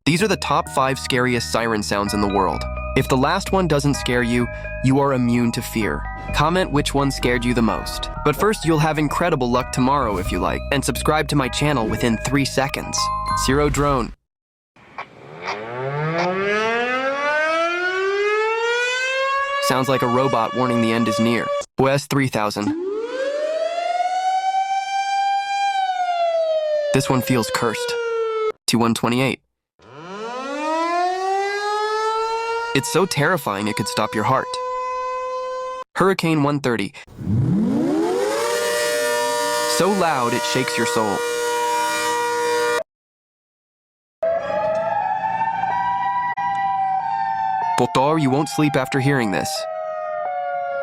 These are the top 5 scariest siren sounds in the world. If the last one doesn't scare you, you are immune to fear. Comment which one scared you the most. But first, you'll have incredible luck tomorrow if you like, and subscribe to my channel within 3 seconds. Zero Drone. Sounds like a robot warning the end is near. OS 3000. This one feels cursed. T128. It's so terrifying it could stop your heart. Hurricane 130. So loud it shakes your soul. Potar, you won't sleep after hearing this.